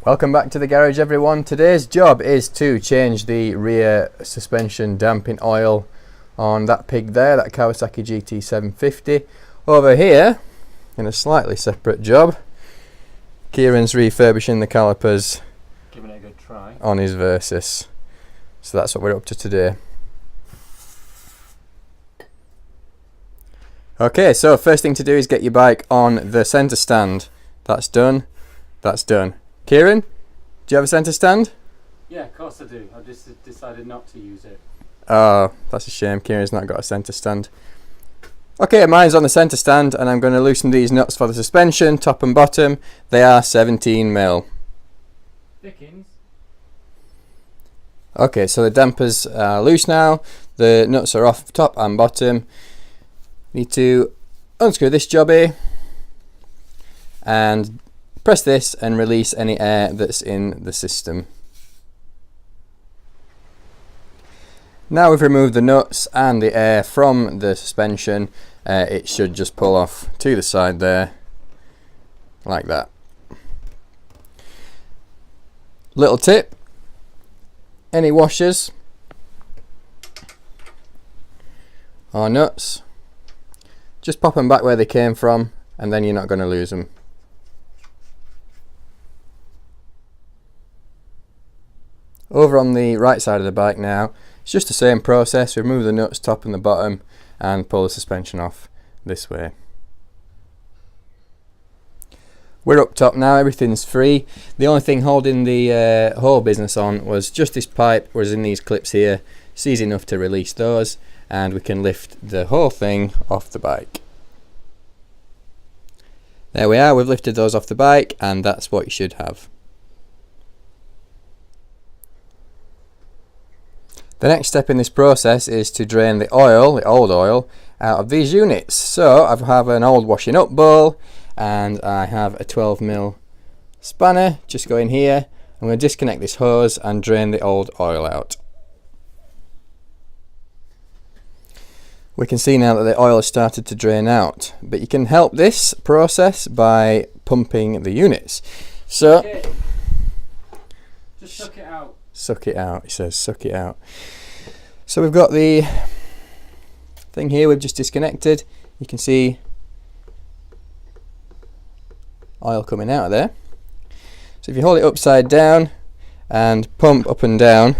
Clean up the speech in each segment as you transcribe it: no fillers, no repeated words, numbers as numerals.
Welcome back to the garage, everyone. Today's job is to change the rear suspension damping oil on that pig there, that Kawasaki GT750. Over here, in a slightly separate job, Kieran's refurbishing the calipers, giving it a good try on his Versus. So that's what we're up to today. Okay, so first thing to do is get your bike on the centre stand. That's done. That's done. Kieran, do you have a centre stand? Yeah, of course I do. I've just decided not to use it. Oh, that's a shame. Kieran's not got a centre stand. Okay, mine's on the centre stand, and I'm going to loosen these nuts for the suspension, top and bottom. They are 17mm. Dickens. Okay, so the dampers are loose now. The nuts are off top and bottom. Need to unscrew this jobby and press this and release any air that's in the system. Now we've removed the nuts and the air from the suspension, it should just pull off to the side there, like that. Little tip, any washers or nuts, just pop them back where they came from and then you're not going to lose them. Over on the right side of the bike now, it's just the same process. Remove the nuts, top and the bottom, and pull the suspension off this way. We're up top now, everything's free. The only thing holding the whole business on was just this pipe, was in these clips here. It's easy enough to release those, and we can lift the whole thing off the bike. There we are, we've lifted those off the bike, and that's what you should have. The next step in this process is to drain the oil, the old oil, out of these units. So I have an old washing up bowl and I have a 12mm spanner. Just go in here, I'm going to disconnect this hose and drain the old oil out. We can see now that the oil has started to drain out, but you can help this process by pumping the units. So, just suck it out. Suck it out, he says, suck it out. So we've got the thing here we've just disconnected. You can see oil coming out of there. So if you hold it upside down and pump up and down,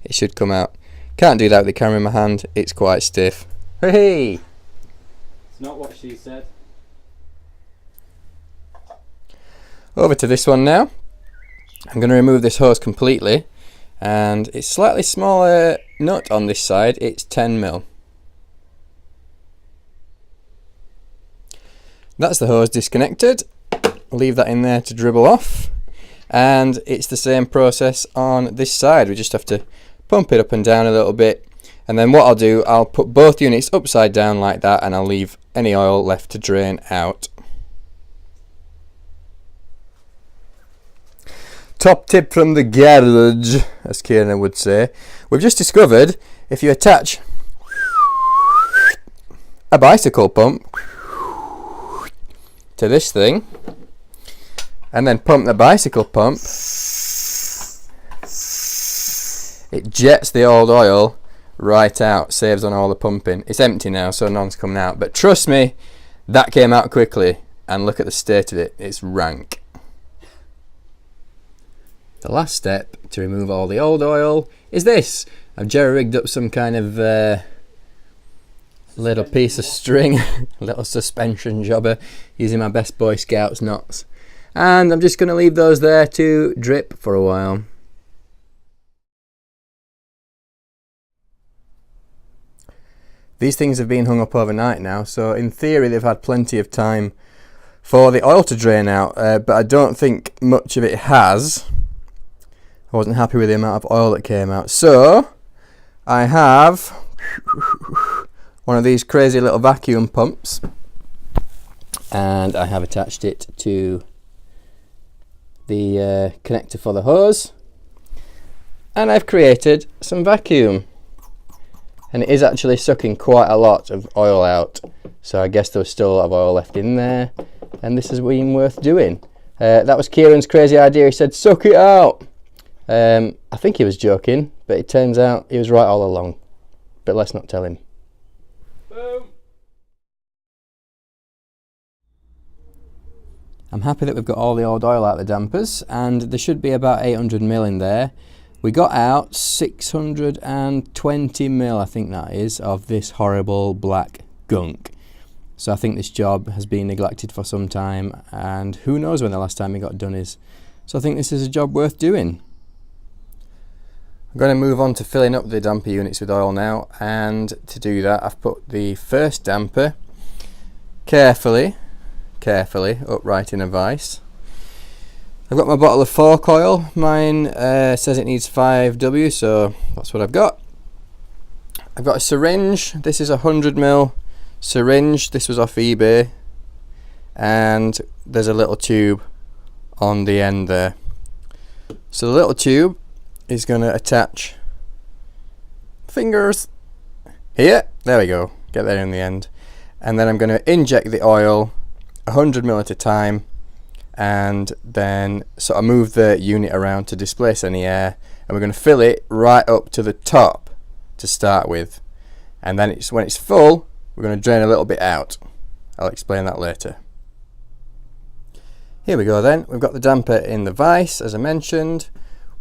it should come out. Can't do that with the camera in my hand, it's quite stiff. Hey! It's not what she said. Over to this one now. I'm going to remove this hose completely, and it's slightly smaller nut on this side, it's 10mm. That's the hose disconnected. I'll leave that in there to dribble off, and it's the same process on this side. We just have to pump it up and down a little bit, and then what I'll do, I'll put both units upside down like that, and I'll leave any oil left to drain out. Top tip from the garage, as Kieran would say. We've just discovered if you attach a bicycle pump to this thing and then pump the bicycle pump, it jets the old oil right out, saves on all the pumping. It's empty now, so none's coming out, but trust me, that came out quickly, and look at the state of it, it's rank. The last step to remove all the old oil is this. I've jerry-rigged up some kind of little piece of string, little suspension jobber, using my best Boy Scouts knots. And I'm just going to leave those there to drip for a while. These things have been hung up overnight now, so in theory they've had plenty of time for the oil to drain out, but I don't think much of it has. I wasn't happy with the amount of oil that came out, so I have one of these crazy little vacuum pumps, and I have attached it to the connector for the hose, and I've created some vacuum, and it is actually sucking quite a lot of oil out, so I guess there was still a lot of oil left in there, and this has been worth doing. That was Kieran's crazy idea. He said, suck it out. I think he was joking, but it turns out he was right all along. But let's not tell him. Boom. I'm happy that we've got all the old oil out of the dampers, and there should be about 800 mil in there. We got out 620 mil, I think that is, of this horrible black gunk. So I think this job has been neglected for some time, and who knows when the last time it got done is. So I think this is a job worth doing. I'm going to move on to filling up the damper units with oil now, and to do that I've put the first damper carefully upright in a vise. I've got my bottle of fork oil. Mine says it needs 5W, so that's what I've got. I've got a syringe. This is a 100ml syringe. This was off eBay, and there's a little tube on the end there. So the little tube is going to attach fingers here. There we go. Get there in the end. And then I'm going to inject the oil 100ml at a time, and then sort of move the unit around to displace any air, and we're going to fill it right up to the top to start with, and then when it's full we're going to drain a little bit out. I'll explain that later. Here we go then. We've got the damper in the vise, as I mentioned.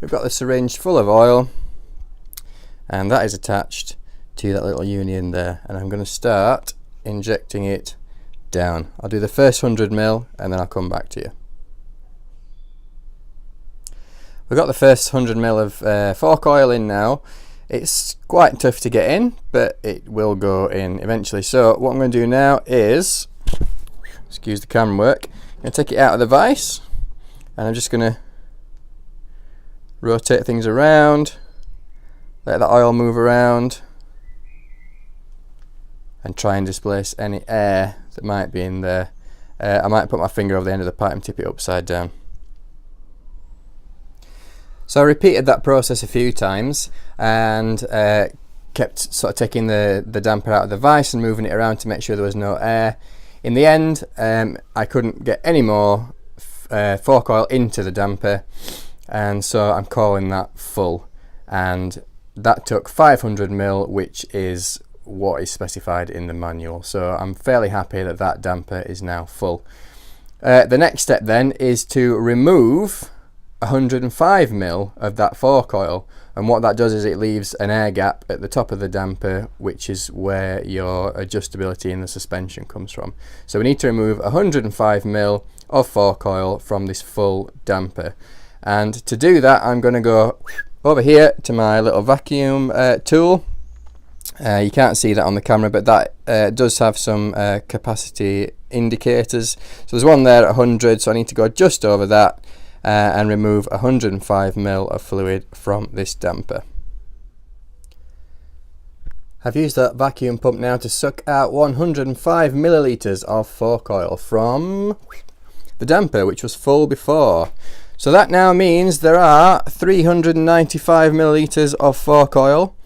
We've got the syringe full of oil, and that is attached to that little unit in there, and I'm going to start injecting it down. I'll do the first 100ml and then I'll come back to you. We've got the first 100ml of fork oil in now. It's quite tough to get in, but it will go in eventually. So what I'm going to do now is, excuse the camera work, I'm going to take it out of the vise, and I'm just going to rotate things around, let the oil move around, and try and displace any air that might be in there. I might put my finger over the end of the pipe and tip it upside down. So I repeated that process a few times, and kept sort of taking the damper out of the vise and moving it around to make sure there was no air. In the end, I couldn't get any more fork oil into the damper, and so I'm calling that full, and that took 500ml, which is what is specified in the manual. So I'm fairly happy that that damper is now full. The next step then is to remove 105ml of that fork oil, and what that does is it leaves an air gap at the top of the damper, which is where your adjustability in the suspension comes from. So we need to remove 105ml of fork oil from this full damper, and to do that I'm going to go over here to my little vacuum tool. You can't see that on the camera, but that does have some capacity indicators. So there's one there at 100, so I need to go just over that and remove 105ml of fluid from this damper. I've used that vacuum pump now to suck out 105 millilitres of fork oil from the damper, which was full before. So that now means there are 395 millilitres of fork oil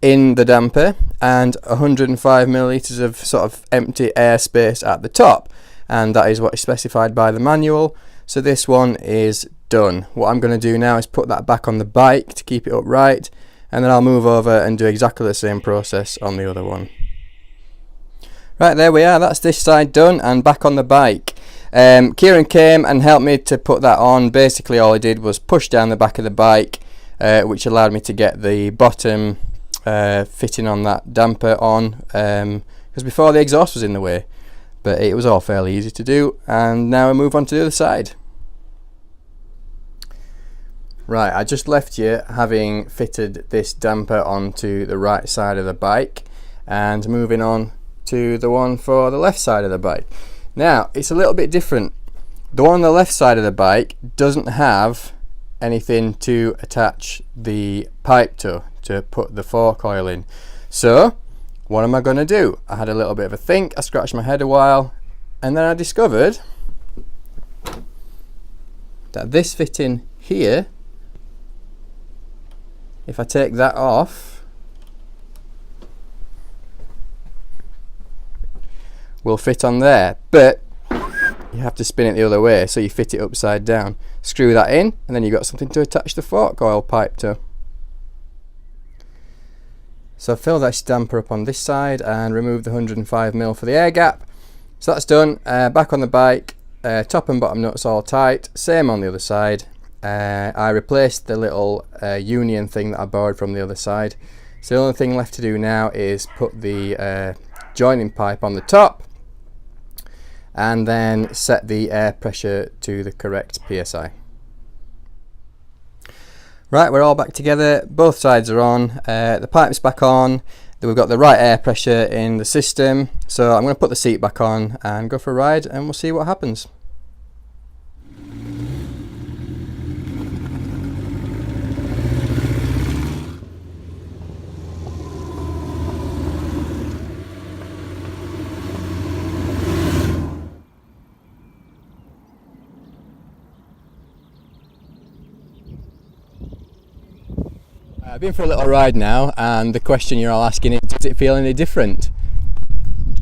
in the damper and 105 millilitres of sort of empty airspace at the top, and that is what is specified by the manual. So this one is done. What I'm going to do now is put that back on the bike to keep it upright, and then I'll move over and do exactly the same process on the other one. Right, there we are, that's this side done and back on the bike. Kieran came and helped me to put that on. Basically all he did was push down the back of the bike, which allowed me to get the bottom fitting on that damper on, because before the exhaust was in the way, but it was all fairly easy to do. And now we move on to the other side. Right, I just left you having fitted this damper onto the right side of the bike, and moving on to the one for the left side of the bike. Now it's a little bit different. The one on the left side of the bike doesn't have anything to attach the pipe to put the fork oil in. So what am I going to do? I had a little bit of a think, I scratched my head a while, and then I discovered that this fitting here, if I take that off, will fit on there. But you have to spin it the other way, so you fit it upside down. Screw that in, and then you've got something to attach the fork oil pipe to. So fill that damper up on this side and remove the 105mm for the air gap. So that's done. Back on the bike, top and bottom nuts all tight, same on the other side. I replaced the little union thing that I borrowed from the other side. So the only thing left to do now is put the joining pipe on the top and then set the air pressure to the correct PSI. Right, we're all back together, both sides are on, the pipe's back on, we've got the right air pressure in the system, so I'm going to put the seat back on and go for a ride and we'll see what happens. I've been for a little ride now, and the question you're all asking is, does it feel any different?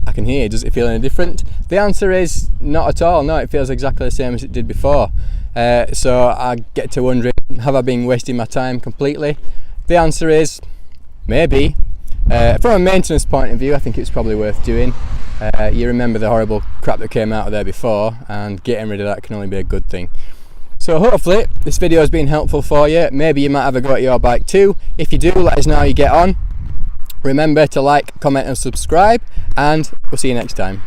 I can hear, does it feel any different? The answer is not at all. No, it feels exactly the same as it did before. So I get to wondering, have I been wasting my time completely? The answer is maybe. From a maintenance point of view, I think it's probably worth doing. You remember the horrible crap that came out of there before, and getting rid of that can only be a good thing. So hopefully this video has been helpful for you. Maybe you might have a go at your bike too. If you do, let us know how you get on. Remember to like, comment and subscribe, and we'll see you next time.